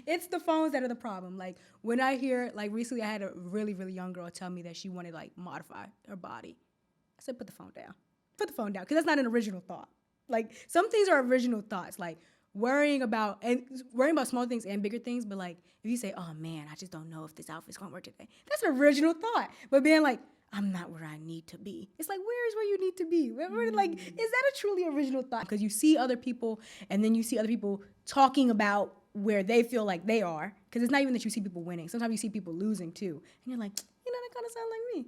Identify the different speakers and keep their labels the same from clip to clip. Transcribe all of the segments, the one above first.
Speaker 1: It's the phones that are the problem. Like when I hear, like recently I had a really, really young girl tell me that she wanted like modify her body. I said, put the phone down. Put the phone down. Because that's not an original thought. Like some things are original thoughts. Like worrying about small things and bigger things. But like if you say, oh man, I just don't know if this outfit's gonna work today. That's an original thought. But being like, I'm not where I need to be. It's like, where is where you need to be? Like, is that a truly original thought? Because you see other people and then you see other people talking about where they feel like they are. Because it's not even that you see people winning. Sometimes you see people losing too. And you're like, that kind of sound like me.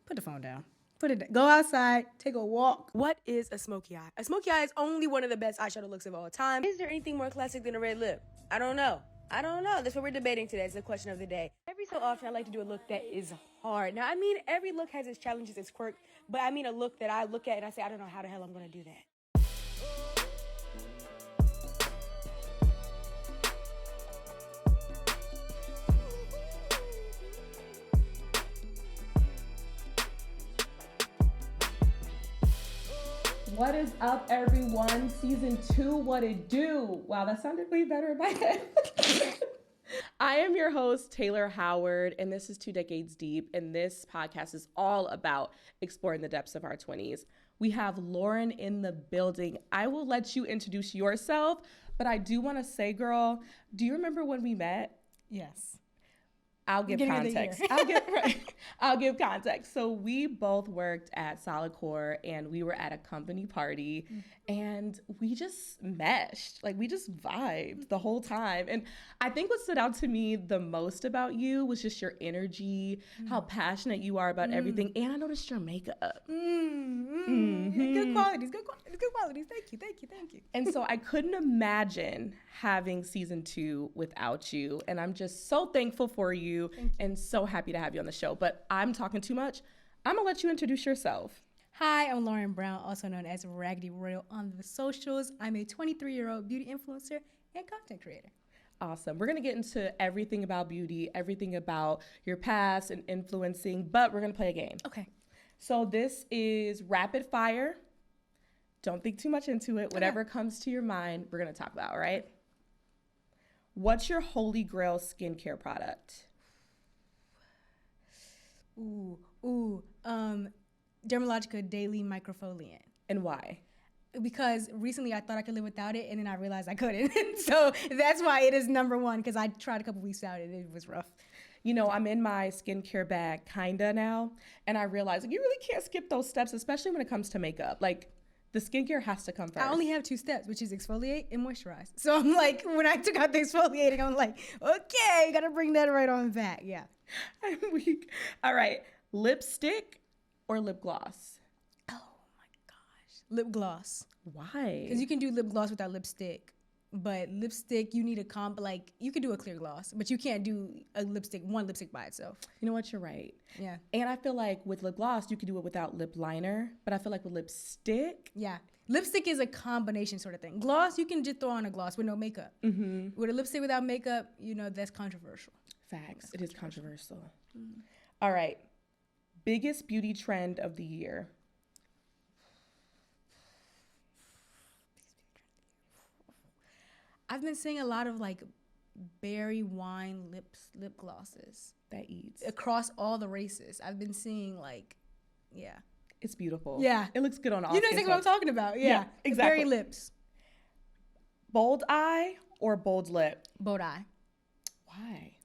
Speaker 1: Put the phone down. Put it down. Go outside, take a walk. What is a smoky eye? A smoky eye is only one of the best eyeshadow looks of all time. Is there anything more classic than a red lip? I don't know. That's what we're debating today. It's the question of the day. Every so often, I like to do a look that is hard. Now, I mean, every look has its challenges, its quirk, but I mean a look that I look at and I say, I don't know how the hell I'm going to do that.
Speaker 2: What is up, everyone? Season 2, what it do? Wow, that sounded way better in my head. I am your host, Taylor Howard, and this is 2 Decades Deep, and this podcast is all about exploring the depths of our 20s. We have Lauren in the building. I will let you introduce yourself, but I do want to say, girl, do you remember when we met?
Speaker 1: Yes.
Speaker 2: I'll give context. I'll give context. So we both worked at Solid Core and we were at a company party and we just meshed. Like we just vibed the whole time. And I think what stood out to me the most about you was just your energy, how passionate you are about everything. And I noticed your makeup.
Speaker 1: Good qualities. Thank you.
Speaker 2: And so I couldn't imagine having season 2 without you. And I'm just so thankful for you and so happy to have you on the show. But I'm talking too much. I'm going to let you introduce yourself.
Speaker 1: Hi, I'm Lauren Brown, also known as Raggedy Royal on the socials. I'm a 23-year-old beauty influencer and content creator.
Speaker 2: Awesome. We're going to get into everything about beauty, everything about your past and influencing, but we're going to play a game.
Speaker 1: Okay.
Speaker 2: So this is rapid fire. Don't think too much into it. Whatever comes to your mind, we're going to talk about, all right? What's your holy grail skincare product?
Speaker 1: Dermalogica Daily Microfoliant.
Speaker 2: And why?
Speaker 1: Because recently I thought I could live without it, and then I realized I couldn't. So that's why it is number one, because I tried a couple weeks without it. It was rough.
Speaker 2: You know, I'm in my skincare bag kinda now, and I realized you really can't skip those steps, especially when it comes to makeup. Like, the skincare has to come first.
Speaker 1: I only have 2 steps, which is exfoliate and moisturize. So I'm like, when I took out the exfoliating, I'm like, okay, gotta bring that right on back. Yeah.
Speaker 2: I'm weak. All right, lipstick or lip gloss?
Speaker 1: Oh my gosh. Lip gloss.
Speaker 2: Why?
Speaker 1: Because you can do lip gloss without lipstick. But lipstick, you need a like you could do a clear gloss, but you can't do one lipstick by itself.
Speaker 2: You know what? You're right.
Speaker 1: Yeah.
Speaker 2: And I feel like with lip gloss, you could do it without lip liner, but I feel like with lipstick.
Speaker 1: Yeah. Lipstick is a combination sort of thing. Gloss, you can just throw on a gloss with no makeup. Mm-hmm. With a lipstick without makeup, that's controversial.
Speaker 2: Facts. It is controversial. Mm-hmm. All right. Biggest beauty trend of the year.
Speaker 1: I've been seeing a lot of like berry wine lip glosses.
Speaker 2: That eats.
Speaker 1: Across all the races. I've been seeing yeah.
Speaker 2: It's beautiful.
Speaker 1: Yeah.
Speaker 2: It looks good on all
Speaker 1: You know exactly what I'm talking about. Yeah.
Speaker 2: Exactly.
Speaker 1: Berry lips.
Speaker 2: Bold eye or bold lip?
Speaker 1: Bold eye.
Speaker 2: Why?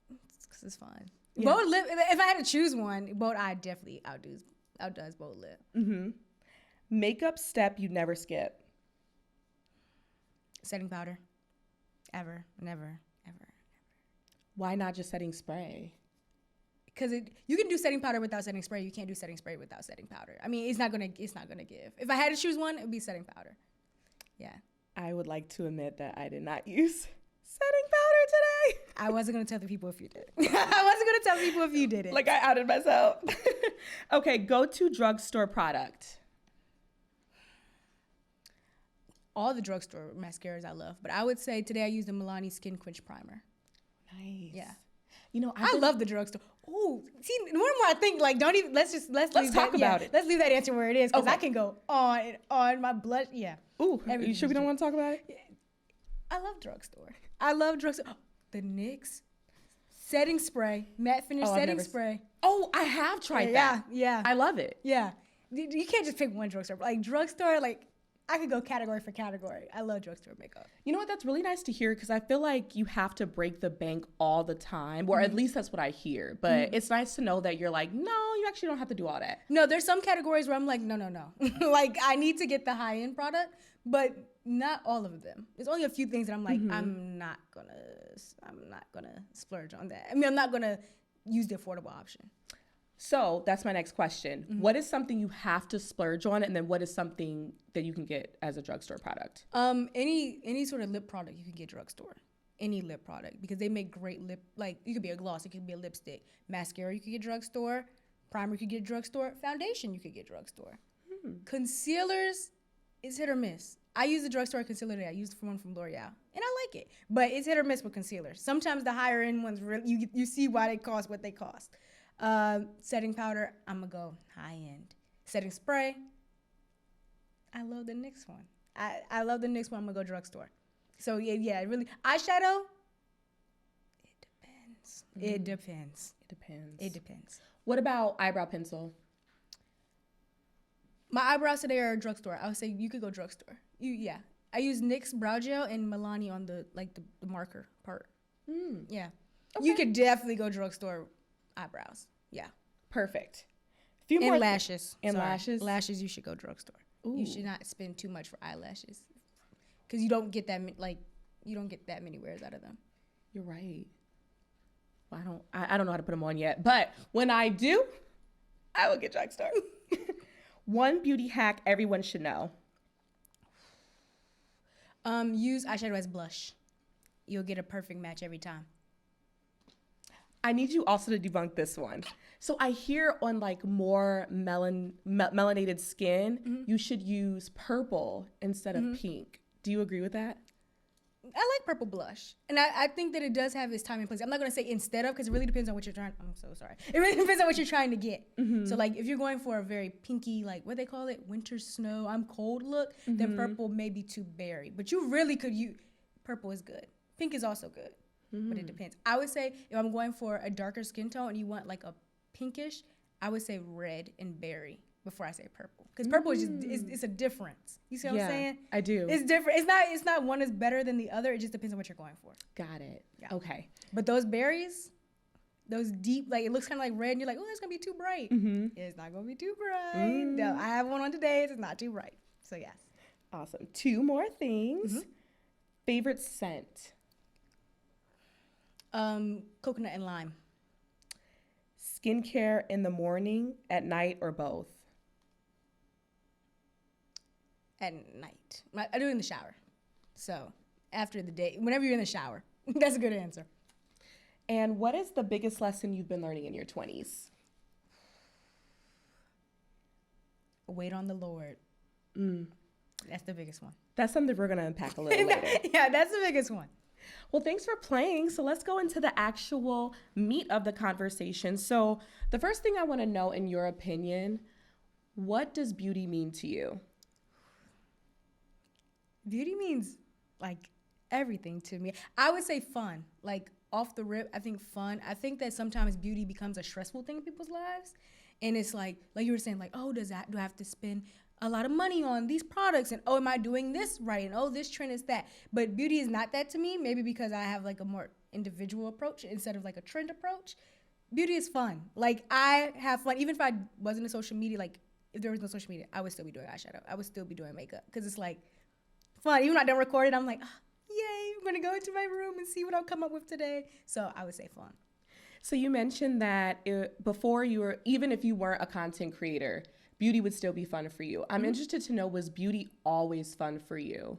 Speaker 1: Because it's fun.
Speaker 2: Yeah.
Speaker 1: Bold lip, if I had to choose one, bold eye definitely outdoes bold lip.
Speaker 2: Mm-hmm. Makeup step you never skip.
Speaker 1: Setting powder. Ever. Never. Ever.
Speaker 2: Why not just setting spray?
Speaker 1: Because you can do setting powder without setting spray. You can't do setting spray without setting powder. I mean, it's not gonna give. If I had to choose one, it would be setting powder. Yeah.
Speaker 2: I would like to admit that I did not use setting powder today.
Speaker 1: I wasn't gonna tell the people if you did. I wasn't gonna tell people if you did it.
Speaker 2: Like I outed myself. Okay, go to drugstore product.
Speaker 1: All the drugstore mascaras I love, but I would say today I used the Milani Skin Quench Primer.
Speaker 2: Nice.
Speaker 1: Yeah.
Speaker 2: You know,
Speaker 1: I love the drugstore. Oh, see, more and more I think don't even let's
Speaker 2: talk about it.
Speaker 1: Let's leave that answer where it is, because
Speaker 2: Okay.
Speaker 1: I can go on and on. My blush, yeah.
Speaker 2: Ooh, you sure we don't want to talk about it?
Speaker 1: I love drugstore. I love drugstore. The NYX setting spray, matte finish setting spray.
Speaker 2: Oh, I have tried that.
Speaker 1: Yeah.
Speaker 2: I love it.
Speaker 1: Yeah. You can't just pick one drugstore. Like drugstore, like I could go category for category. I love drugstore makeup.
Speaker 2: You know what? That's really nice to hear because I feel like you have to break the bank all the time, or at least that's what I hear. But it's nice to know that you're like, no, you actually don't have to do all that.
Speaker 1: No, there's some categories where I'm like, no. Like I need to get the high end product, but not all of them. There's only a few things that I'm like, I'm not gonna splurge on that. I mean, I'm not gonna use the affordable option.
Speaker 2: So that's my next question. What is something you have to splurge on, and then what is something that you can get as a drugstore product?
Speaker 1: Any sort of lip product you can get drugstore. Any lip product because they make great lip. Like you could be a gloss, it could be a lipstick, mascara you could get drugstore, primer you could get drugstore, foundation you could get drugstore. Concealers is hit or miss. I use the drugstore concealer today. I used one from L'Oreal, and I like it, but it's hit or miss with concealers. Sometimes the higher end ones, really, you see why they cost what they cost. Setting powder, I'm gonna go high end. Setting spray, I love the NYX one. I love the NYX one. I'm gonna go drugstore. So yeah, really. Eyeshadow, it depends. It depends.
Speaker 2: What about eyebrow pencil?
Speaker 1: My eyebrows today are drugstore. I would say you could go drugstore. I use NYX brow gel and Milani on the marker part. Yeah. Okay. You could definitely go drugstore eyebrows. Yeah.
Speaker 2: Perfect.
Speaker 1: And lashes.
Speaker 2: Lashes?
Speaker 1: Lashes, you should go drugstore.
Speaker 2: Ooh.
Speaker 1: You should not spend too much for eyelashes. Because you don't get that many wears out of them.
Speaker 2: You're right. Well, I don't know how to put them on yet. But when I do, I will get drugstore. One beauty hack everyone should know.
Speaker 1: Use eyeshadow as blush. You'll get a perfect match every time.
Speaker 2: I need you also to debunk this one. So I hear on like more melanated skin, you should use purple instead of pink. Do you agree with that?
Speaker 1: I like purple blush. And I think that it does have its time and place. I'm not going to say instead of, because it really depends on what you're trying. I'm so sorry. It really depends on what you're trying to get. So like if you're going for a very pinky, like what they call it, winter snow, I'm cold look, then purple may be too berry. But you really could use, purple is good. Pink is also good. But it depends. I would say if I'm going for a darker skin tone and you want like a pinkish, I would say red and berry before I say purple. Because purple is just, it's a difference. You see what I'm saying?
Speaker 2: I do.
Speaker 1: It's different. It's not one is better than the other. It just depends on what you're going for.
Speaker 2: Got it.
Speaker 1: Yeah.
Speaker 2: Okay.
Speaker 1: But those berries, those deep, like it looks kind of like red and you're like, oh, it's going to be too bright. It's not going to be too bright. No, I have one on today. It's not too bright. So yes.
Speaker 2: Awesome. Two more things. Favorite scent?
Speaker 1: Coconut and lime.
Speaker 2: Skincare in the morning, at night, or both?
Speaker 1: At night. I do it in the shower. So after the day, whenever you're in the shower. That's a good answer.
Speaker 2: And what is the biggest lesson you've been learning in your 20s?
Speaker 1: Wait on the Lord. That's the biggest one.
Speaker 2: That's something we're going to unpack a little later.
Speaker 1: Yeah, that's the biggest one.
Speaker 2: Well, thanks for playing. So let's go into the actual meat of the conversation. So the first thing I want to know, in your opinion, what does beauty mean to you?
Speaker 1: Beauty means like everything to me. I would say fun. Like off the rip, I think fun. I think that sometimes beauty becomes a stressful thing in people's lives. And it's like you were saying, like, oh, do I have to spend a lot of money on these products? And, oh, am I doing this right? And, oh, this trend is that. But beauty is not that to me, maybe because I have, like, a more individual approach instead of, like, a trend approach. Beauty is fun. Like, I have fun. Even if I wasn't in social media, like, if there was no social media, I would still be doing eyeshadow. I would still be doing makeup because it's, like, fun. Even when I don't record it, I'm like, oh, yay, I'm going to go into my room and see what I'll come up with today. So I would say fun.
Speaker 2: So you mentioned that before you were, even if you weren't a content creator, beauty would still be fun for you. I'm interested to know, was beauty always fun for you?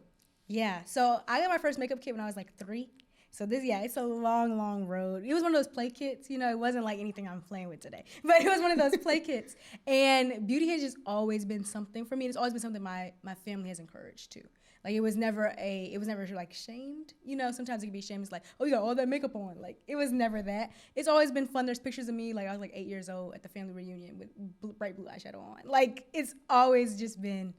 Speaker 1: Yeah. So I got my first makeup kit when I was like 3. So it's a long, long road. It was one of those play kits. You know, it wasn't like anything I'm playing with today, but it was one of those play kits. And beauty has just always been something for me. It's always been something my family has encouraged too. Like it was never like shamed. You know, sometimes it can be shamed. It's like, oh, you got all that makeup on. Like it was never that. It's always been fun. There's pictures of me, like I was like 8 years old at the family reunion with bright blue eyeshadow on. Like it's always just been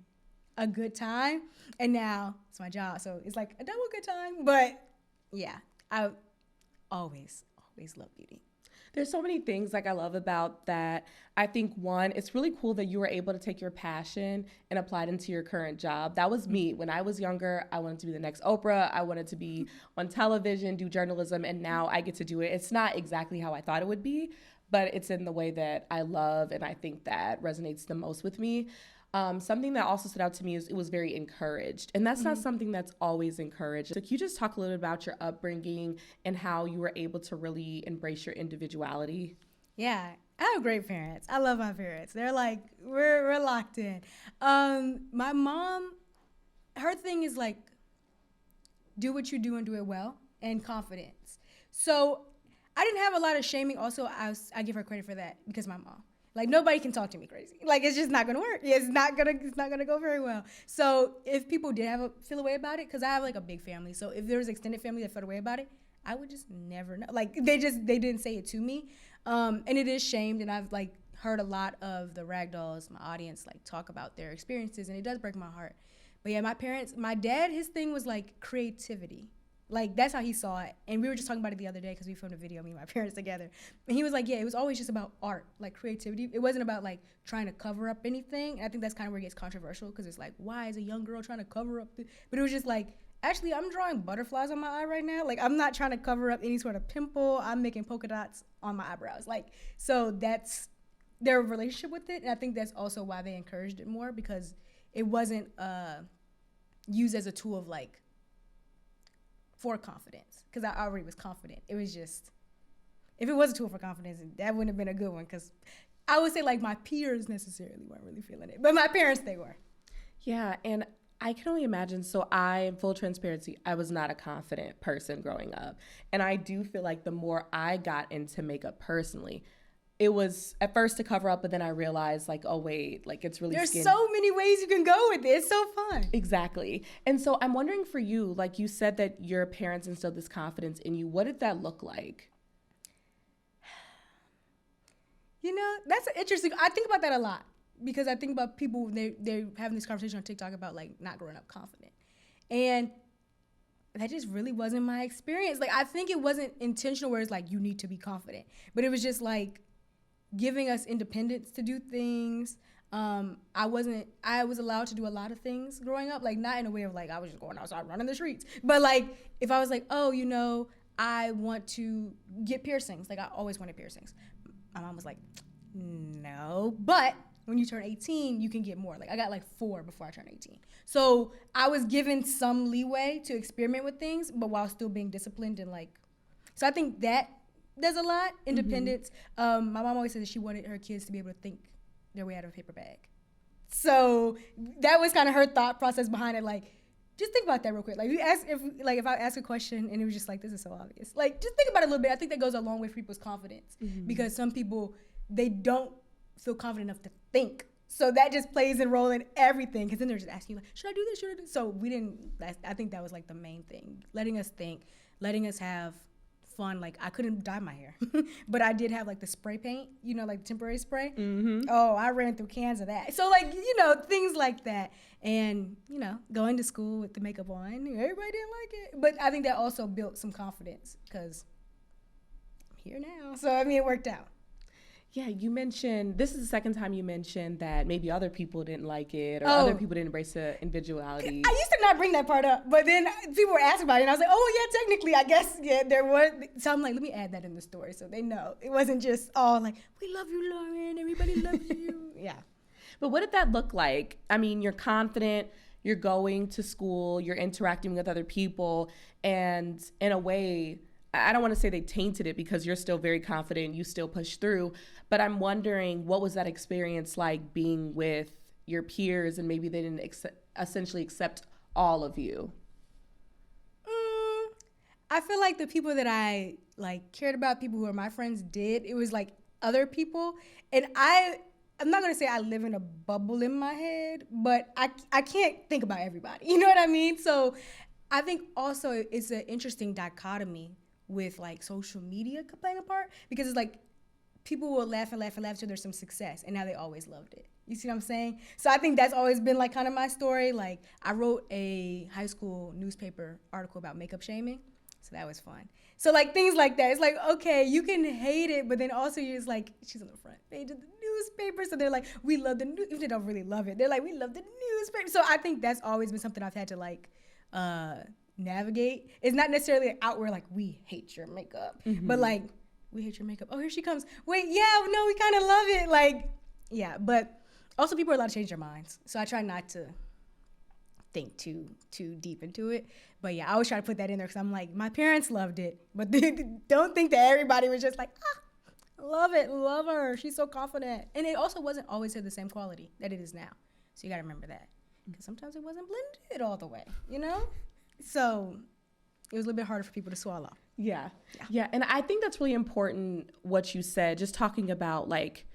Speaker 1: a good time. And now it's my job. So it's like a double good time, but Yeah, I always, always love beauty.
Speaker 2: There's so many things like I love about that. I think one, it's really cool that you were able to take your passion and apply it into your current job. That was me. When I was younger, I wanted to be the next Oprah. I wanted to be on television, do journalism, and now I get to do it. It's not exactly how I thought it would be, but it's in the way that I love and I think that resonates the most with me. Something that also stood out to me is it was very encouraged. And that's not something that's always encouraged. So can you just talk a little bit about your upbringing and how you were able to really embrace your individuality?
Speaker 1: Yeah, I have great parents. I love my parents. They're like, we're locked in. My mom, her thing is like, do what you do and do it well, and confidence. So I didn't have a lot of shaming. Also, I give her credit for that because my mom. Like, nobody can talk to me crazy. Like, it's just not gonna work. It's not gonna go very well. So if people did feel a way about it, because I have like a big family, so if there was extended family that felt a way about it, I would just never know. Like, they didn't say it to me, and it is shamed. And I've like heard a lot of the ragdolls, my audience, like talk about their experiences, and it does break my heart. But yeah, my dad, his thing was like creativity. Like, that's how he saw it. And we were just talking about it the other day because we filmed a video, me and my parents together. And he was like, yeah, it was always just about art, like creativity. It wasn't about like trying to cover up anything. And I think that's kind of where it gets controversial because it's like, why is a young girl trying to cover up? But it was just like, actually, I'm drawing butterflies on my eye right now. Like, I'm not trying to cover up any sort of pimple. I'm making polka dots on my eyebrows. Like, so that's their relationship with it. And I think that's also why they encouraged it more, because it wasn't used as a tool of like, for confidence, because I already was confident. It was just, if it was a tool for confidence, that wouldn't have been a good one, because I would say like my peers necessarily weren't really feeling it, but my parents, they were.
Speaker 2: Yeah, and I can only imagine. So in full transparency, I was not a confident person growing up. And I do feel like the more I got into makeup personally, it was at first to cover up, but then I realized like, oh wait, like it's really
Speaker 1: There's so many ways you can go with it. It's so fun.
Speaker 2: Exactly. And so I'm wondering for you, like you said that your parents instilled this confidence in you. What did that look like?
Speaker 1: You know, that's interesting. I think about that a lot, because I think about people, they're having this conversation on TikTok about like not growing up confident. And that just really wasn't my experience. Like, I think it wasn't intentional where it's like, you need to be confident. But it was just like, giving us independence to do things. I was allowed to do a lot of things growing up, like not in a way of like I was just going outside running the streets, but like if I was like, oh, you know, I want to get piercings, like I always wanted piercings. My mom was like, no, but when you turn 18, you can get more. Like I got like 4 before I turned 18. So I was given some leeway to experiment with things, but while still being disciplined and like, so I think that there's a lot, independence. My mom always said that she wanted her kids to be able to think their way out of a paper bag. So that was kind of her thought process behind it. Like, just think about that real quick. Like, if I ask a question and it was just like, this is so obvious. Like, just think about it a little bit. I think that goes a long way for people's confidence, because some people, they don't feel confident enough to think. So that just plays a role in everything, because then they're just asking you like, should I do this? Should I do this? So I think that was like the main thing, letting us think, letting us have fun. Like I couldn't dye my hair, but I did have like the spray paint, you know, like temporary spray. Oh, I ran through cans of that. So like, you know, things like that. And, you know, going to school with the makeup on, everybody didn't like it. But I think that also built some confidence, because I'm here now. So, I mean, it worked out.
Speaker 2: Yeah, you mentioned, this is the second time you mentioned that maybe other people didn't like it, or other people didn't embrace the individuality.
Speaker 1: I used to not bring that part up, but then people were asking about it, and I was like, oh, yeah, technically, I guess, yeah, there was. So I'm like, let me add that in the story so they know. It wasn't just all like, we love you, Lauren, everybody loves you. Yeah.
Speaker 2: But what did that look like? I mean, you're confident, you're going to school, you're interacting with other people, and in a way, I don't want to say they tainted it, because you're still very confident, you still push through, but I'm wondering, what was that experience like being with your peers and maybe they didn't essentially accept all of you?
Speaker 1: I feel like the people that I like cared about, people who are my friends, did. It was like other people, and I'm not gonna say I live in a bubble in my head, but I can't think about everybody. You know what I mean? So I think also it's an interesting dichotomy with like social media playing a part, because it's like people will laugh and laugh and laugh till there's some success, and now they always loved it. You see what I'm saying? So I think that's always been like kind of my story. Like I wrote a high school newspaper article about makeup shaming. So that was fun. So like things like that. It's like, okay, you can hate it, but then also you're just like, she's on the front page of the newspaper. So they're like, we love the news. If they don't really love it, they're like, we love the newspaper. So I think that's always been something I've had to like navigate. It's not necessarily like outward, like, we hate your makeup, but like, we hate your makeup. Oh, here she comes. Wait, yeah, no, we kind of love it. Like, yeah, but also people are allowed to change their minds. So I try not to think too deep into it. But yeah, I always try to put that in there because I'm like, my parents loved it, but don't think that everybody was just like, love it, love her, she's so confident. And it also wasn't always of the same quality that it is now. So you got to remember that, because sometimes it wasn't blended all the way, you know? So it was a little bit harder for people to swallow.
Speaker 2: Yeah. And I think that's really important what you said, just talking about like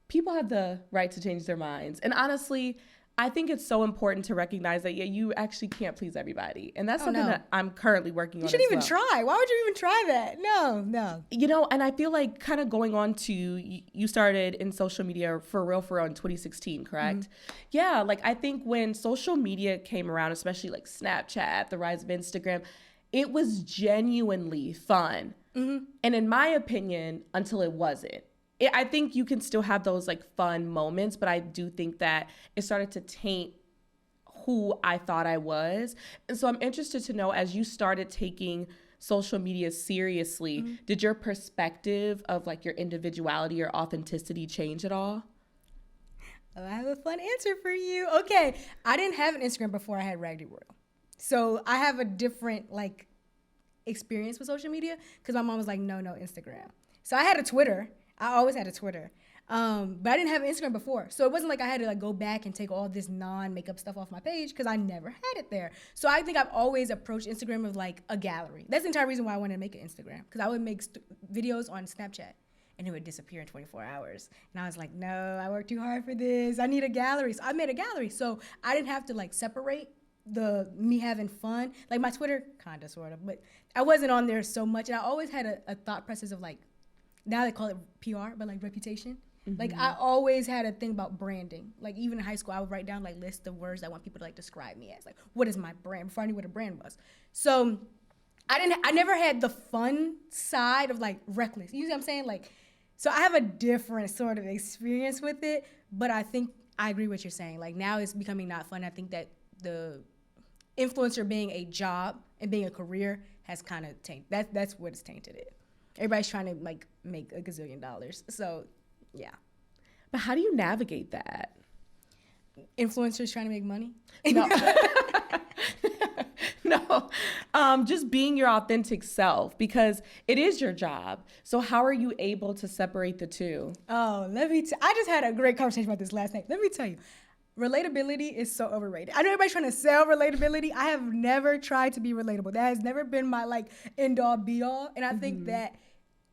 Speaker 2: people have the right to change their minds. And honestly, I think it's so important to recognize that, yeah, you actually can't please everybody. And that's something that I'm currently working on.
Speaker 1: You shouldn't even try. Why would you even try that? No.
Speaker 2: You know, and I feel like kind of going on to, you started in social media for real in 2016, correct? Mm-hmm. Yeah, like I think when social media came around, especially like Snapchat, the rise of Instagram, it was genuinely fun. Mm-hmm. And in my opinion, until it wasn't. I think you can still have those like fun moments, but I do think that it started to taint who I thought I was. And so I'm interested to know, as you started taking social media seriously, did your perspective of like your individuality or authenticity change at all?
Speaker 1: Oh, I have a fun answer for you. Okay, I didn't have an Instagram before I had Raggedy World. So I have a different like experience with social media because my mom was like, no, Instagram. So I had a Twitter. I always had a Twitter, but I didn't have an Instagram before. So it wasn't like I had to like go back and take all this non-makeup stuff off my page because I never had it there. So I think I've always approached Instagram as like a gallery. That's the entire reason why I wanted to make an Instagram, because I would make videos on Snapchat and it would disappear in 24 hours. And I was like, no, I worked too hard for this. I need a gallery. So I made a gallery. So I didn't have to like separate the me having fun. Like my Twitter, kind of, sort of, but I wasn't on there so much. And I always had a thought process of like, now they call it PR, but like reputation. Mm-hmm. Like I always had a thing about branding. Like even in high school, I would write down like lists of words I want people to like describe me as. Like, what is my brand? Before I knew what a brand was. So I never had the fun side of like reckless. You see what I'm saying? Like, so I have a different sort of experience with it, but I think I agree with what you're saying. Like now it's becoming not fun. I think that the influencer being a job and being a career has kind of tainted. That's what it's tainted it. Everybody's trying to like make $1 gazillion. So, yeah.
Speaker 2: But how do you navigate that?
Speaker 1: Influencers trying to make money?
Speaker 2: No. No. Just being your authentic self, because it is your job. So how are you able to separate the two?
Speaker 1: Oh, I just had a great conversation about this last night. Let me tell you. Relatability is so overrated. I know everybody's trying to sell relatability. I have never tried to be relatable. That has never been my like end all be all. And I think that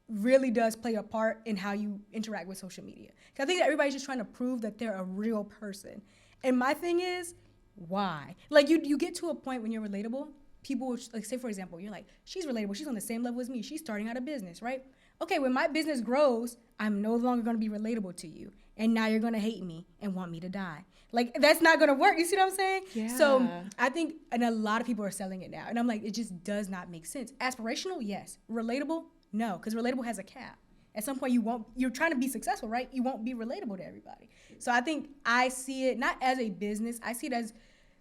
Speaker 1: really does play a part in how you interact with social media. Because I think that everybody's just trying to prove that they're a real person. And my thing is, why? Like you get to a point when you're relatable, people will, like, say for example, you're like, she's relatable, she's on the same level as me, she's starting out a business, right? Okay, when my business grows, I'm no longer gonna be relatable to you. And now you're gonna hate me and want me to die. Like, that's not gonna work. You see what I'm saying?
Speaker 2: Yeah.
Speaker 1: So I think, and a lot of people are selling it now. And I'm like, it just does not make sense. Aspirational, yes. Relatable, no. Because relatable has a cap. At some point, you're trying to be successful, right? You won't be relatable to everybody. So I think I see it not as a business. I see it as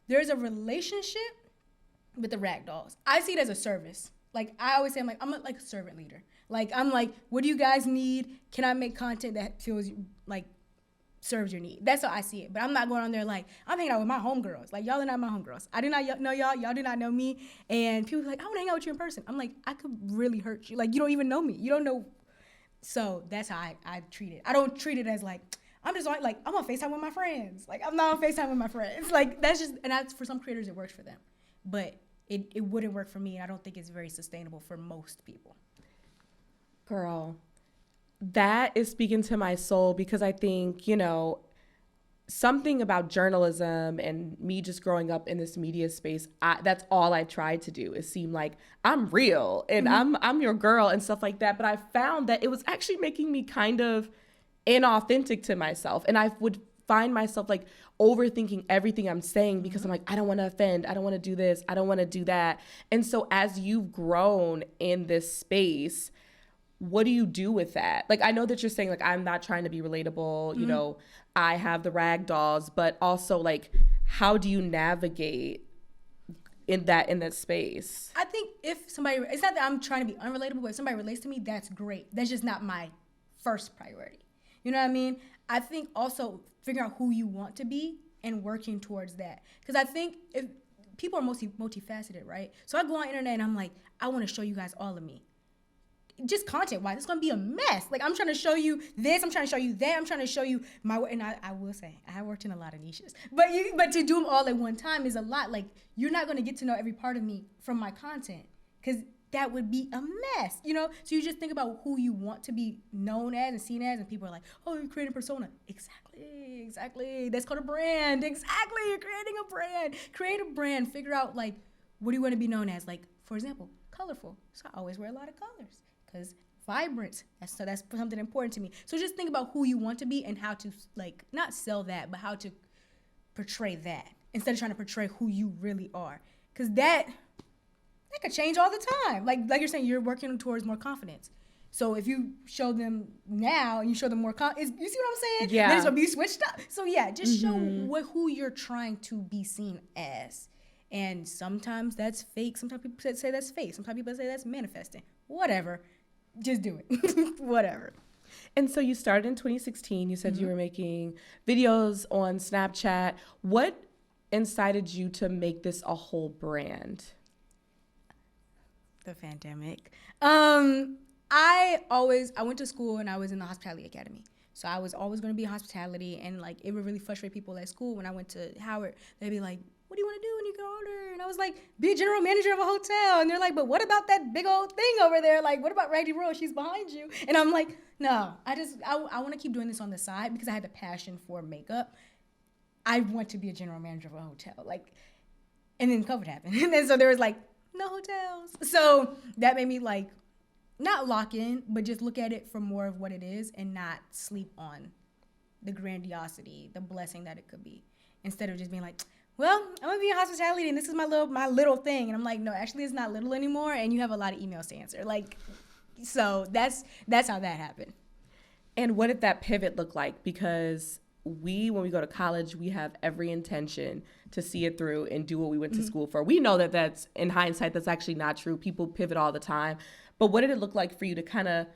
Speaker 1: there's a relationship with the ragdolls. I see it as a service. Like, I always say, I'm like a servant leader. Like, I'm like, what do you guys need? Can I make content that feels like serves your need? That's how I see it. But I'm not going on there like, I'm hanging out with my homegirls. Like, y'all are not my homegirls. I do not know y'all. Y'all do not know me. And people are like, I want to hang out with you in person. I'm like, I could really hurt you. Like, you don't even know me. You don't know. So that's how I treat it. I don't treat it as like, I'm just like, I'm on FaceTime with my friends. Like, I'm not on FaceTime with my friends. Like, that's just, and that's, for some creators, it works for them. But it wouldn't work for me. And I don't think it's very sustainable for most people.
Speaker 2: Girl, that is speaking to my soul, because I think, something about journalism and me just growing up in this media space, that's all I tried to do, is seem like I'm real and I'm your girl and stuff like that. But I found that it was actually making me kind of inauthentic to myself. And I would find myself like overthinking everything I'm saying because I'm like, I don't want to offend. I don't want to do this. I don't want to do that. And so as you've grown in this space, what do you do with that? Like, I know that you're saying like, I'm not trying to be relatable, you know, I have the rag dolls, but also like, how do you navigate in that space?
Speaker 1: I think if somebody, it's not that I'm trying to be unrelatable, but if somebody relates to me, that's great. That's just not my first priority. You know what I mean? I think also figuring out who you want to be and working towards that. Because I think if people are mostly multifaceted, right? So I go on the internet and I'm like, I want to show you guys all of me. Just content-wise, it's going to be a mess. Like, I'm trying to show you this, I'm trying to show you that, I'm trying to show you my way. And I will say, I have worked in a lot of niches. But to do them all at one time is a lot. Like, you're not going to get to know every part of me from my content because that would be a mess, you know? So you just think about who you want to be known as and seen as, and people are like, oh, you're creating a persona. Exactly. That's called a brand. Exactly, you're creating a brand. Create a brand. Figure out, like, what do you want to be known as? Like, for example, colorful. So I always wear a lot of colors. Because vibrant, that's something important to me. So just think about who you want to be and how to, like, not sell that, but how to portray that instead of trying to portray who you really are. Because that could change all the time. Like you're saying, you're working towards more confidence. So if you show them now and you show them more you see what I'm saying?
Speaker 2: Yeah.
Speaker 1: Then it's going to be switched up. So yeah, just show who you're trying to be seen as. And sometimes that's fake. Sometimes people say that's fake. Sometimes people say that's manifesting. Whatever. Just do it. Whatever.
Speaker 2: And so you started in 2016. You said you were making videos on Snapchat. What incited you to make this a whole brand?
Speaker 1: The pandemic. I went to school and I was in the hospitality academy. So I was always going to be in hospitality, and like it would really frustrate people at school when I went to Howard. They'd be like, what do you want to do when you get older? And I was like, be a general manager of a hotel. And they're like, but what about that big old thing over there? Like, what about Raggedy Rose? She's behind you. And I'm like, no, I want to keep doing this on the side because I had the passion for makeup. I want to be a general manager of a hotel. Like, and then COVID happened. And then so there was like, no hotels. So that made me like, not lock in, but just look at it for more of what it is and not sleep on the grandiosity, the blessing that it could be. Instead of just being like, well, I'm gonna be in hospitality and this is my little thing. And I'm like, no, actually it's not little anymore, and you have a lot of emails to answer. Like, so that's how that happened.
Speaker 2: And what did that pivot look like? Because when we go to college, we have every intention to see it through and do what we went to school for. We know that that's, in hindsight, that's actually not true. People pivot all the time. But what did it look like for you to kind of,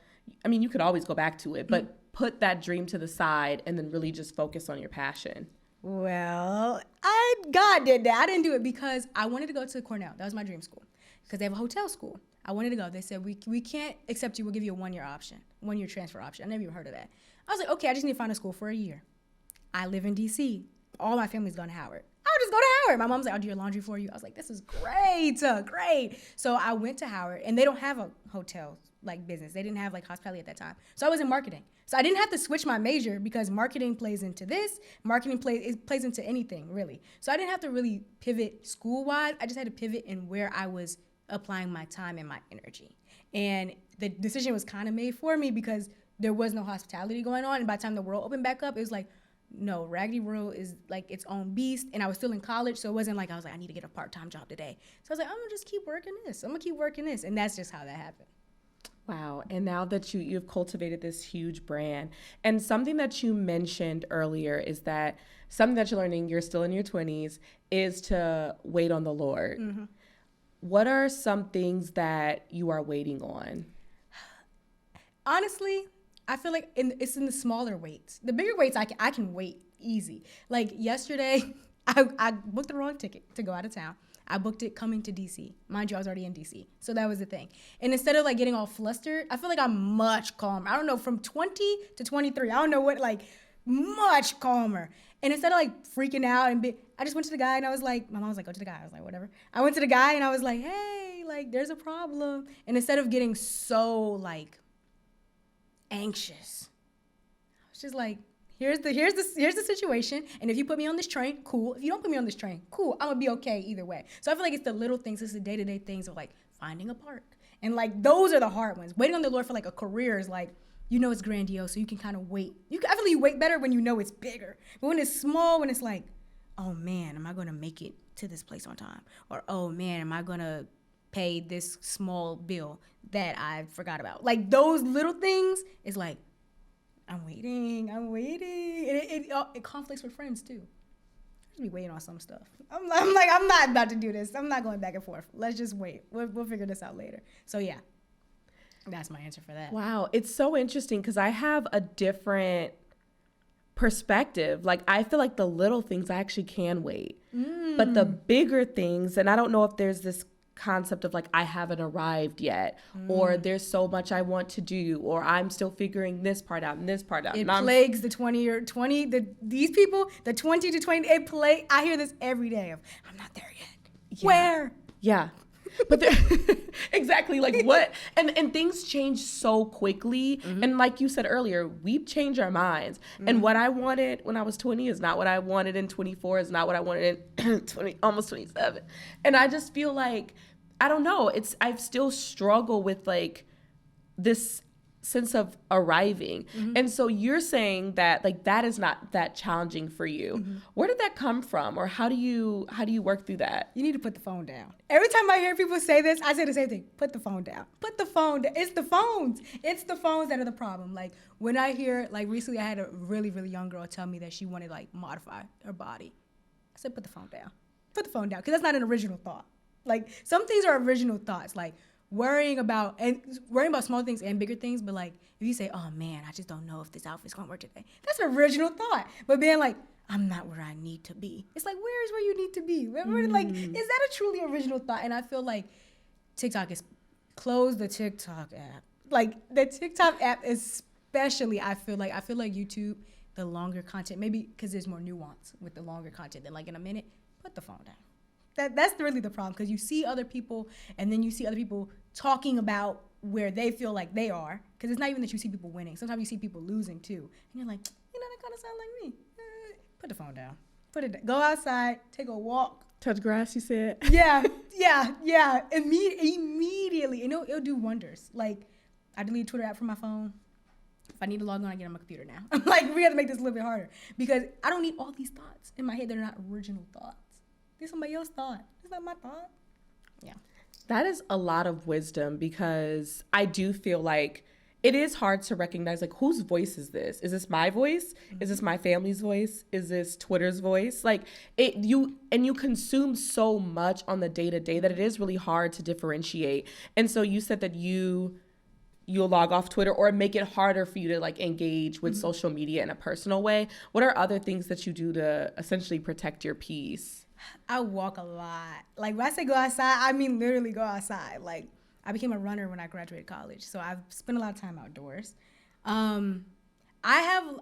Speaker 2: I mean, you could always go back to it, but put that dream to the side and then really just focus on your passion?
Speaker 1: Well, God did that. I didn't do it because I wanted to go to Cornell. That was my dream school because they have a hotel school. I wanted to go. They said, we can't accept you. We'll give you a one-year transfer option. I never even heard of that. I was like, okay, I just need to find a school for a year. I live in D.C. All my family's gone to Howard. I'll just go to Howard. My mom's like, I'll do your laundry for you. I was like, this is great, great. So I went to Howard, and they don't have a hotel like business. They didn't have like hospitality at that time. So I was in marketing. So I didn't have to switch my major because marketing plays into this. Marketing plays into anything, really. So I didn't have to really pivot school-wise. I just had to pivot in where I was applying my time and my energy. And the decision was kind of made for me because there was no hospitality going on. And by the time the world opened back up, it was like, no, Raggedy World is like its own beast. And I was still in college, so it wasn't like I was like, I need to get a part-time job today. So I was like, I'm gonna just keep working this. I'm gonna keep working this. And that's just how that happened.
Speaker 2: Wow. And now that you've cultivated this huge brand, and something that you mentioned earlier is that something that you're learning, you're still in your 20s, is to wait on the Lord. Mm-hmm. What are some things that you are waiting on?
Speaker 1: Honestly, I feel like it's in the smaller weights. The bigger weights, I can wait easy. Like yesterday, I booked the wrong ticket to go out of town. I booked it coming to D.C. Mind you, I was already in D.C., so that was the thing. And instead of like getting all flustered, I feel like I'm much calmer. I don't know, from 20 to 23, I don't know what, like much calmer. And instead of like freaking out I just went to the guy and I was like, my mom was like, go to the guy. I was like, whatever. I went to the guy and I was like, hey, like there's a problem. And instead of getting so like anxious, I was just like, here's the situation, and if you put me on this train, cool. If you don't put me on this train, cool. I'm gonna be okay either way. So I feel like it's the little things, it's the day-to-day things of like finding a park, and like those are the hard ones. Waiting on the Lord for like a career is like, you know it's grandiose, so you can kind of wait. I feel like you wait better when you know it's bigger. But when it's small, when it's like, oh man, am I gonna make it to this place on time? Or oh man, am I gonna pay this small bill that I forgot about? Like those little things is like, I'm waiting. And it conflicts with friends too. I be waiting on some stuff. I'm like, I'm not about to do this. I'm not going back and forth. Let's just wait. We'll figure this out later. So yeah, that's my answer for that.
Speaker 2: Wow, it's so interesting because I have a different perspective. Like I feel like the little things I actually can wait, but the bigger things, and I don't know if there's this concept of like I haven't arrived yet, or there's so much I want to do, or I'm still figuring this part out and this part out.
Speaker 1: It plagues the 20 these people, the 20 to 20. I hear this every day of I'm not there yet.
Speaker 2: Yeah.
Speaker 1: Where?
Speaker 2: Yeah. But exactly, like what, and things change so quickly. And like you said earlier, we change our minds. And what I wanted when I was 20 is not what I wanted in 24, is not what I wanted in 20, almost 27. And I just feel like, I don't know, I've still struggle with like this sense of arriving. And so you're saying that like that is not that challenging for you. Where did that come from, or how do you work through that?
Speaker 1: You need to put the phone down. Every time I hear people say this, I say the same thing. Put the phone down. Put the phone down. It's the phones. It's the phones that are the problem. Like when I hear, like recently I had a really, really young girl tell me that she wanted like modify her body. I said, put the phone down. Put the phone down. Because that's not an original thought. Like some things are original thoughts. Like worrying about small things and bigger things, but like if you say, oh man, I just don't know if this outfit's gonna work today, that's an original thought. But being like, I'm not where I need to be, it's like, where is where you need to be? Like, is that a truly original thought? And I feel like TikTok is, close the TikTok app. Like the TikTok app especially, I feel like YouTube, the longer content, maybe because there's more nuance with the longer content than like in a minute, put the phone down. That's really the problem, because you see other people, and then you see other people talking about where they feel like they are, because it's not even that you see people winning. Sometimes you see people losing too, and you're like, that kind of sound like me. Put the phone down. Put it down. Go outside, take a walk.
Speaker 2: Touch grass, you said?
Speaker 1: Yeah. Immediately. It'll do wonders. Like, I delete Twitter app from my phone. If I need to log on, I get on my computer now. I'm like, we have to make this a little bit harder, because I don't need all these thoughts in my head that are not original thoughts. These somebody else's thought. It's not my thought. Yeah.
Speaker 2: That is a lot of wisdom, because I do feel like it is hard to recognize, like, whose voice is this? Is this my voice? Is this my family's voice? Is this Twitter's voice? Like, you consume so much on the day-to-day that it is really hard to differentiate. And so you said that you'll log off Twitter, or make it harder for you to like engage with social media in a personal way. What are other things that you do to essentially protect your peace?
Speaker 1: I walk a lot. Like when I say go outside, I mean literally go outside. Like I became a runner when I graduated college, so I've spent a lot of time outdoors. I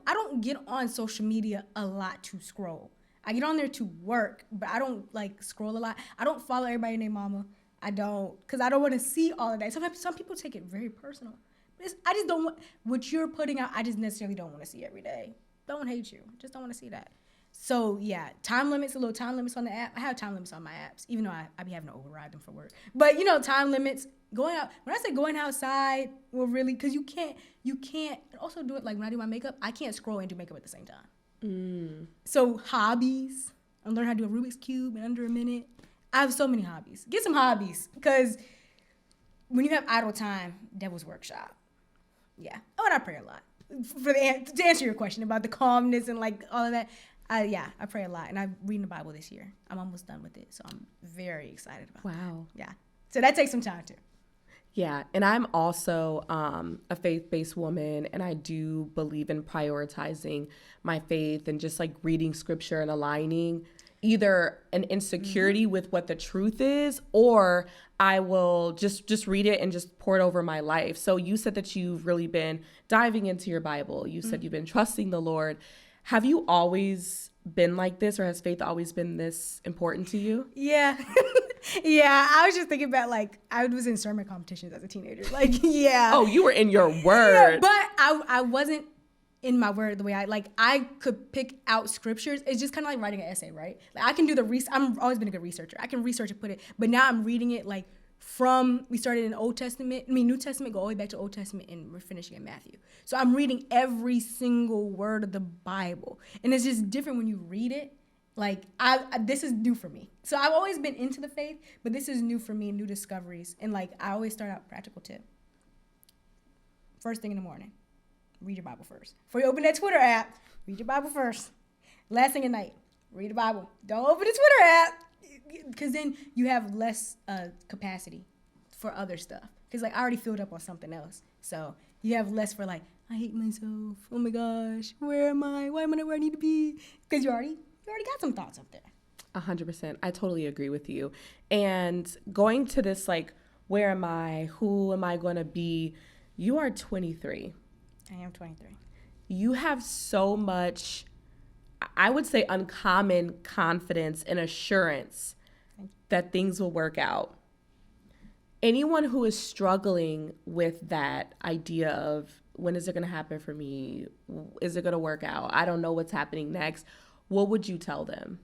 Speaker 1: don't get on social media a lot to scroll. I get on there to work, but I don't like scroll a lot. I don't follow everybody and their mama. I don't, because I don't want to see all of that. Sometimes some people take it very personal. I just don't want what you're putting out. I just necessarily don't want to see every day. Don't hate you. Just don't want to see that. So yeah, time limits, a little time limits on the app. I have time limits on my apps, even though I be having to override them for work. But time limits, going out. When I say going outside, well, really, because you can't also do it. Like when I do my makeup, I can't scroll and do makeup at the same time. So hobbies, I learned how to do a Rubik's Cube in under a minute. I have so many hobbies. Get some hobbies, because when you have idle time, devil's workshop. Yeah. Oh, and I pray a lot. To answer your question about the calmness and like all of that, I pray a lot, and I'm reading the Bible this year. I'm almost done with it, so I'm very excited about that.
Speaker 2: Wow.
Speaker 1: Yeah. So that takes some time too.
Speaker 2: Yeah, and I'm also a faith-based woman, and I do believe in prioritizing my faith and just like reading scripture and aligning either an insecurity with what the truth is, or I will just read it and just pour it over my life. So you said that you've really been diving into your Bible. You said you've been trusting the Lord. Have you always been like this, or has faith always been this important to you?
Speaker 1: Yeah. Yeah, I was just thinking about, like, I was in sermon competitions as a teenager. Like, yeah.
Speaker 2: Oh, you were in your word.
Speaker 1: Yeah, but I wasn't in my word the way I could pick out scriptures. It's just kind of like writing an essay, right? Like I can do I've always been a good researcher. I can research and put it, but now I'm reading it like we started in New Testament, go all the way back to Old Testament, and we're finishing in Matthew. So I'm reading every single word of the Bible. And it's just different when you read it. Like, this is new for me. So I've always been into the faith, but this is new for me, new discoveries. And like, I always start out practical tip. First thing in the morning, read your Bible first. Before you open that Twitter app, read your Bible first. Last thing at night, read the Bible. Don't open the Twitter app, because then you have less capacity for other stuff. Because like, I already filled up on something else. So you have less for like, I hate myself. Oh my gosh, where am I? Why am I not where I need to be? Because you already got some thoughts up there.
Speaker 2: 100%. I totally agree with you. And going to this, like, where am I? Who am I going to be? You are 23.
Speaker 1: I am 23.
Speaker 2: You have so much, I would say, uncommon confidence and assurance that things will work out. Anyone who is struggling with that idea of, when is it going to happen for me? Is it going to work out? I don't know what's happening next. What would you tell them?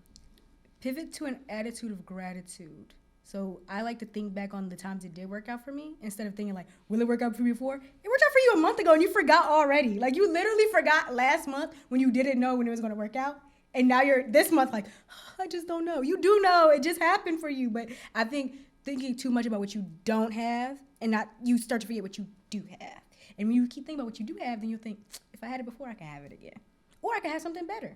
Speaker 1: Pivot to an attitude of gratitude. So I like to think back on the times it did work out for me, instead of thinking like, will it work out for me before? It worked out for you a month ago and you forgot already. Like, you literally forgot last month when you didn't know when it was going to work out. And now you're this month like, oh, I just don't know. You do know. It just happened for you. But I think thinking too much about what you don't have, and you start to forget what you do have. And when you keep thinking about what you do have, then you'll think, if I had it before, I can have it again. Or I can have something better.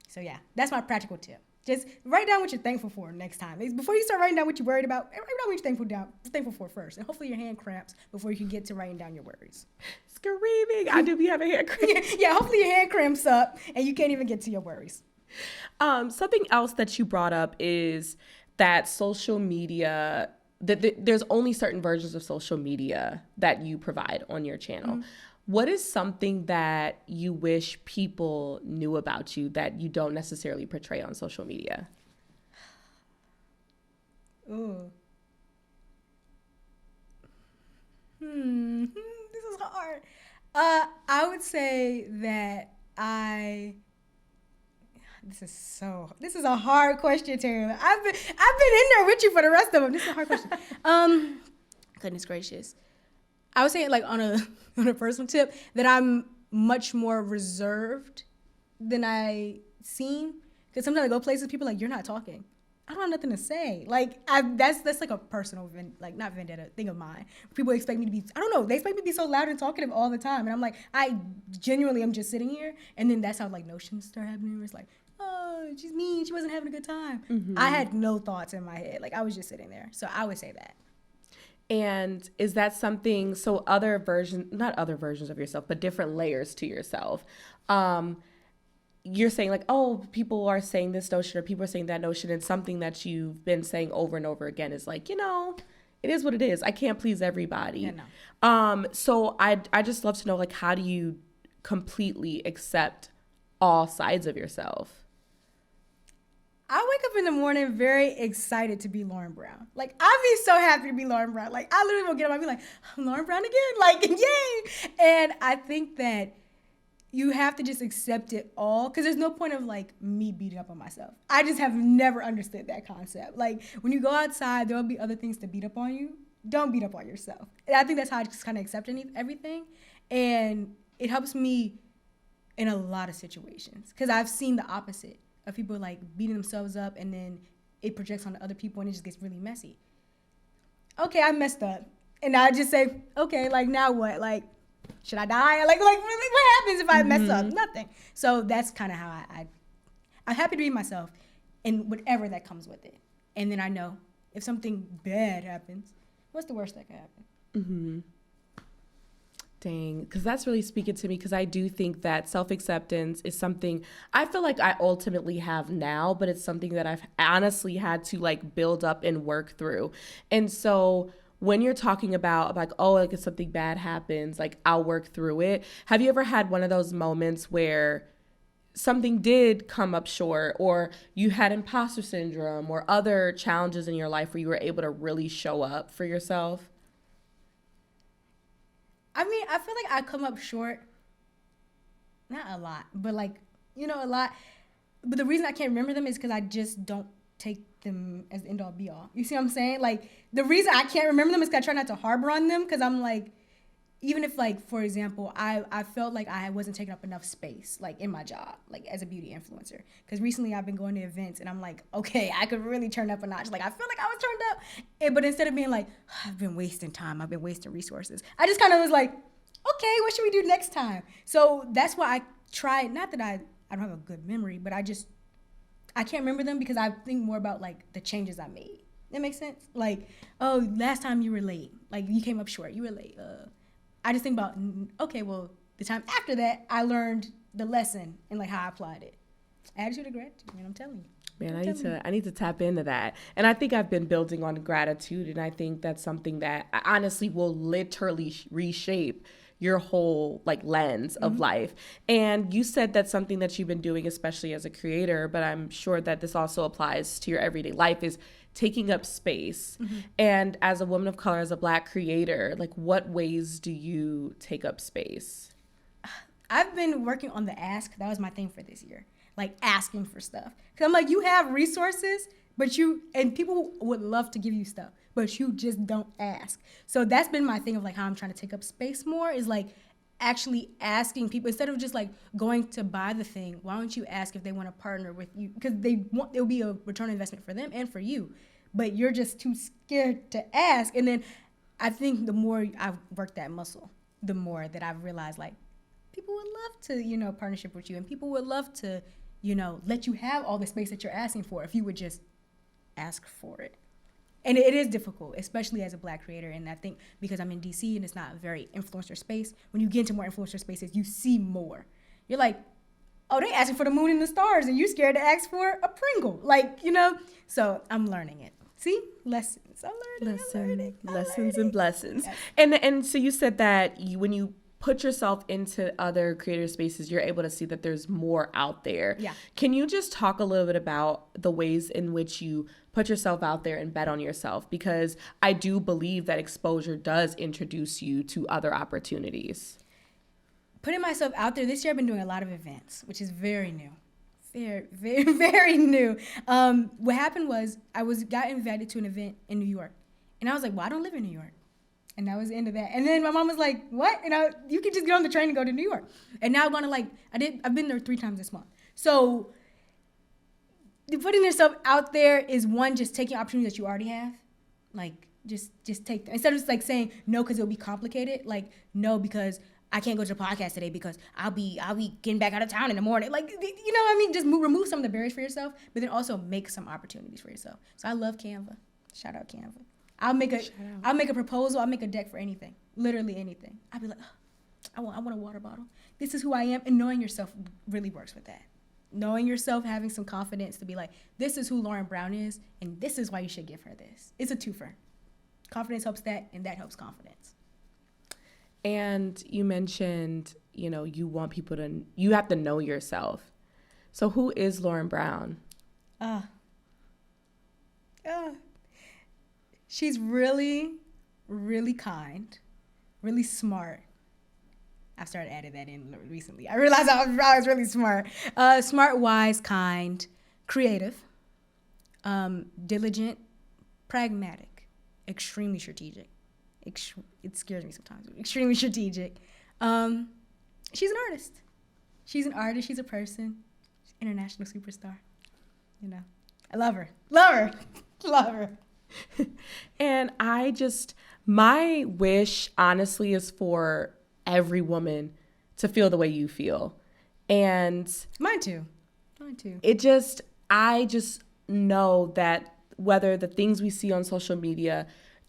Speaker 1: So yeah, that's my practical tip. Just write down what you're thankful for next time. Before you start writing down what you're worried about, write down what you're thankful for first. And hopefully your hand cramps before you can get to writing down your worries.
Speaker 2: Screaming. I do be having hand cramps.
Speaker 1: Yeah, hopefully your hand cramps up and you can't even get to your worries.
Speaker 2: Something else that you brought up is that social media, that there's only certain versions of social media that you provide on your channel. Mm-hmm. What is something that you wish people knew about you that you don't necessarily portray on social media?
Speaker 1: Ooh. This is hard. I would say that this is a hard question, Taylor. I've been in there with you for the rest of them. This is a hard question. Goodness gracious. I would say, like, on a personal tip, that I'm much more reserved than I seem. Because sometimes I go places, people are like, you're not talking. I don't have nothing to say. Like, that's like a personal, not vendetta thing of mine. People expect me to be, I don't know, they expect me to be so loud and talkative all the time. And I'm like, I genuinely am just sitting here. And then that's how, like, notions start happening. Where it's like, oh, she's mean. She wasn't having a good time. Mm-hmm. I had no thoughts in my head. Like, I was just sitting there. So I would say that.
Speaker 2: And is that something, so not other versions of yourself, but different layers to yourself. You're saying like, oh, people are saying this notion or people are saying that notion, and something that you've been saying over and over again is like, it is what it is. I can't please everybody.
Speaker 1: Yeah, no.
Speaker 2: So I just love to know, like, how do you completely accept all sides of yourself?
Speaker 1: I wake up in the morning very excited to be Lauren Brown. Like, I'd be so happy to be Lauren Brown. Like, I literally will get up and be like, I'm Lauren Brown again. Like, yay. And I think that you have to just accept it all, because there's no point of, like, me beating up on myself. I just have never understood that concept. Like, when you go outside, there will be other things to beat up on you. Don't beat up on yourself. And I think that's how I just kind of accept everything. And it helps me in a lot of situations, because I've seen the opposite of people, like, beating themselves up, and then it projects onto other people and it just gets really messy. Okay, I messed up. And I just say, okay, like, now what? Like, should I die? Like what happens if I mess up? Nothing. So that's kind of how I'm happy to be myself, and whatever that comes with it. And then I know if something bad happens, what's the worst that could happen?
Speaker 2: Mm-hmm. Dang, because that's really speaking to me, because I do think that self-acceptance is something I feel like I ultimately have now, but it's something that I've honestly had to, like, build up and work through. And so when you're talking about, like, oh, like, if something bad happens, like, I'll work through it. Have you ever had one of those moments where something did come up short, or you had imposter syndrome or other challenges in your life where you were able to really show up for yourself?
Speaker 1: I mean, I feel like I come up short, not a lot, but, like, a lot. But the reason I can't remember them is because I just don't take them as the end all be all. You see what I'm saying? Like, the reason I can't remember them is because I try not to harbor on them, because I'm like, even if, like, for example, I felt like I wasn't taking up enough space, like, in my job, like, as a beauty influencer. Because recently I've been going to events and I'm like, okay, I could really turn up a notch. Like, I feel like I was turned up. But instead of being like, I've been wasting time, I've been wasting resources, I just kind of was like, okay, what should we do next time? So that's why I tried, not that I don't have a good memory, but I can't remember them because I think more about, like, the changes I made. That makes sense? Like, oh, last time you were late. Like, you came up short. You were late. I just think about, okay, well, the time after that, I learned the lesson and, like, how I applied it. Attitude of gratitude, man, I'm telling you.
Speaker 2: Man, I need to tap into that. And I think I've been building on gratitude, and I think that's something that I honestly will literally reshape your whole, like, lens of life. And you said that's something that you've been doing, especially as a creator, but I'm sure that this also applies to your everyday life, is taking up space. And as a woman of color, as a Black creator, like, what ways do you take up space?
Speaker 1: I've been working on the ask. That was my thing for this year. Like, asking for stuff. Because I'm like, you have resources, and people would love to give you stuff, but you just don't ask. So that's been my thing of, like, how I'm trying to take up space more, is, like, actually asking people, instead of just, like, going to buy the thing, why don't you ask if they want to partner with you? Because there'll be a return on investment for them and for you, but you're just too scared to ask. And then I think the more I've worked that muscle, the more that I've realized, like, people would love to, partnership with you, and people would love to, let you have all the space that you're asking for if you would just ask for it. And it is difficult, especially as a Black creator. And I think because I'm in DC and it's not a very influencer space, when you get into more influencer spaces, you see more. You're like, oh, they asking for the moon and the stars, and you scared to ask for a Pringle. Like, so I'm learning it. See? Lessons. I'm learning.
Speaker 2: Lessons and blessings.
Speaker 1: Yes.
Speaker 2: And so you said that when you put yourself into other creator spaces, you're able to see that there's more out there.
Speaker 1: Yeah.
Speaker 2: Can you just talk a little bit about the ways in which you put yourself out there and bet on yourself? Because I do believe that exposure does introduce you to other opportunities.
Speaker 1: Putting myself out there, this year I've been doing a lot of events, which is very new. Very, very, very new. What happened was I got invited to an event in New York. And I was like, well, I don't live in New York. And that was the end of that. And then my mom was like, what? And you can just get on the train and go to New York. And now I'm going to, I've been there 3 times this month. So putting yourself out there is, one, just taking opportunities that you already have. Like, just take them. Instead of just, like, saying no because it'll be complicated. Like, no because I can't go to the podcast today because I'll be getting back out of town in the morning. Like, you know what I mean? Just remove some of the barriers for yourself, but then also make some opportunities for yourself. So I love Canva. Shout out Canva. I'll make a proposal. I'll make a deck for anything, literally anything. I'll be like, oh, I want a water bottle. This is who I am. And knowing yourself really works with that. Knowing yourself, having some confidence to be like, this is who Lauren Brown is, and this is why you should give her this. It's a twofer. Confidence helps that, and that helps confidence.
Speaker 2: And you mentioned, you want people you have to know yourself. So who is Lauren Brown?
Speaker 1: She's really, really kind, really smart. I've started adding that in recently. I realized I was really smart. Smart, wise, kind, creative, diligent, pragmatic, extremely strategic. It scares me sometimes. Extremely strategic. She's an artist. She's a person. She's an international superstar. I love her. Love her.
Speaker 2: And my wish, honestly, is for every woman to feel the way you feel. And
Speaker 1: Mine too.
Speaker 2: I just know that whether the things we see on social media,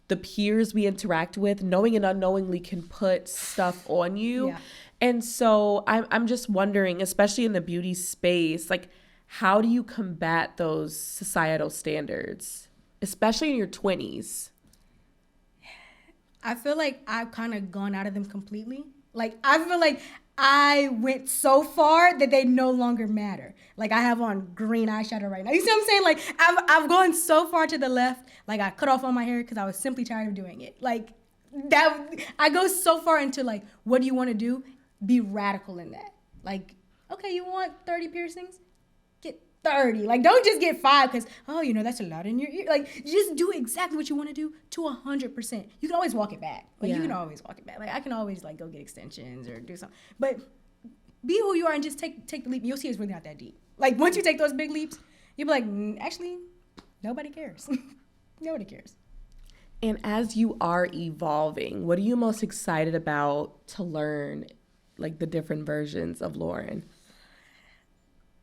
Speaker 2: the peers we interact with, knowing and unknowingly can put stuff on you.
Speaker 1: Yeah.
Speaker 2: And so I'm just wondering, especially in the beauty space, like, how do you combat those societal standards, especially in your 20s?
Speaker 1: I feel like I've kind of gone out of them completely. Like, I feel like I went so far that they no longer matter. Like, I have on green eyeshadow right now. You see what I'm saying? Like, I've gone so far to the left. Like, I cut off all my hair because I was simply tired of doing it. Like, that I go so far into, like, what do you want to do? Be radical in that. Like, okay, you want 30 piercings? Get 30. Like, don't just get 5 because, oh, you know, that's a lot in your ear. Like, just do exactly what you want to do to 100%. You can always walk it back. Like, you can always walk it back. Like, I can always, like, go get extensions or do something. But be who you are and just take the leap. You'll see it's really not that deep. Like, once you take those big leaps, you'll be like, actually, nobody cares. Nobody cares.
Speaker 2: And as you are evolving, what are you most excited about to learn, like the different versions of Lauren?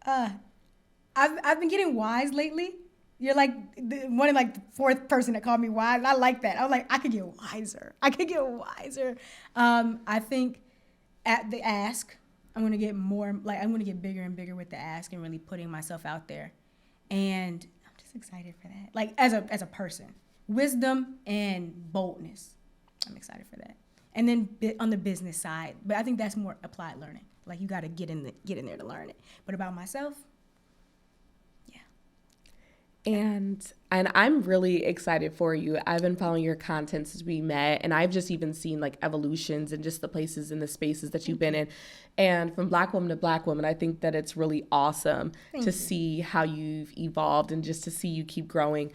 Speaker 1: I've been getting wise lately. You're like one of like the fourth person that called me wise. I like that. I was like, I could get wiser. I think at the ask, I'm gonna get more, like I'm gonna get bigger and bigger with the ask and really putting myself out there. And I'm just excited for that. Like as a person. Wisdom and boldness. I'm excited for that. And then on the business side, but I think that's more applied learning. Like you got to get in there to learn it. But about myself, yeah.
Speaker 2: And I'm really excited for you. I've been following your content since we met, and I've just even seen like evolutions and just the places and the spaces that you've been in. And from Black woman to Black woman, I think that it's really awesome to see how you've evolved and just to see you keep growing.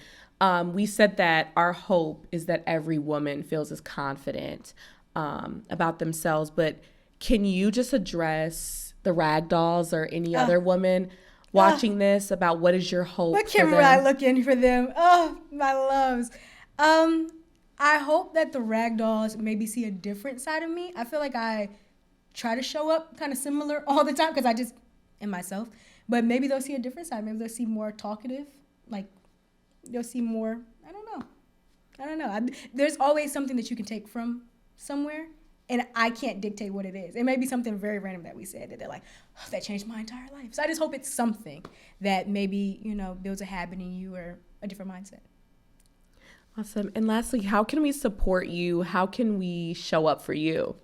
Speaker 2: We said that our hope is that every woman feels as confident about themselves, but can you just address the ragdolls or any other woman watching this about what is your hope
Speaker 1: what
Speaker 2: for
Speaker 1: camera
Speaker 2: them?
Speaker 1: I looking for them? Oh, my loves. I hope that the ragdolls maybe see a different side of me. I feel like I try to show up kind of similar all the time because I just am myself. But maybe they'll see a different side. Maybe they'll see more talkative, like you'll see more, I don't know. There's always something that you can take from somewhere, and I can't dictate what it is. It may be something very random that we said that they're like, oh, that changed my entire life. So I just hope it's something that maybe, you know, builds a habit in you or a different mindset.
Speaker 2: Awesome. And lastly, how can we support you? How can we show up for you?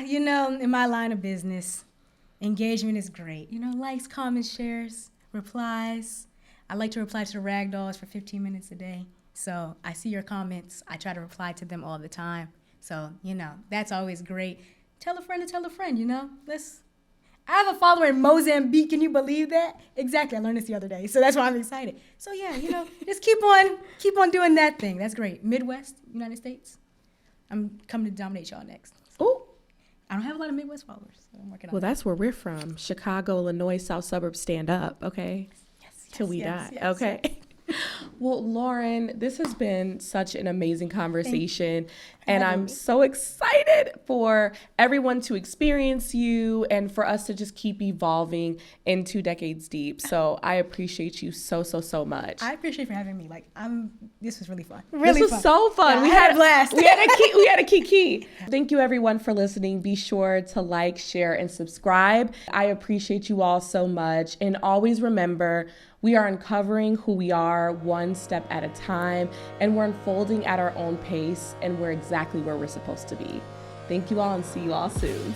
Speaker 1: You know, in my line of business, engagement is great. You know, likes, comments, shares, replies. I like to reply to the ragdolls for 15 minutes a day. So I see your comments. I try to reply to them all the time. So, you know, that's always great. Tell a friend to tell a friend, you know. I have a follower in Mozambique. Can you believe that? Exactly. I learned this the other day. So that's why I'm excited. So, yeah, you know, just keep on doing that thing. That's great. Midwest, United States. I'm coming to dominate y'all next.
Speaker 2: Oh.
Speaker 1: I don't have a lot of Midwest followers, so I'm working on
Speaker 2: Well, that's where we're from. Chicago, Illinois, South Suburbs, stand up, okay? Till we die. Okay. Yes. Well, Lauren, this has been such an amazing conversation, and I'm so excited for everyone to experience you and for us to just keep evolving into Decades Deep. So I appreciate you so much.
Speaker 1: I appreciate you for having me. Like, this was really fun.
Speaker 2: This was so fun.
Speaker 1: Yeah, we had a blast.
Speaker 2: We had a kiki. Thank you, everyone, for listening. Be sure to like, share, and subscribe. I appreciate you all so much, and always remember, we are uncovering who we are one step at a time, and we're unfolding at our own pace, and we're exactly where we're supposed to be. Thank you all, and see you all soon.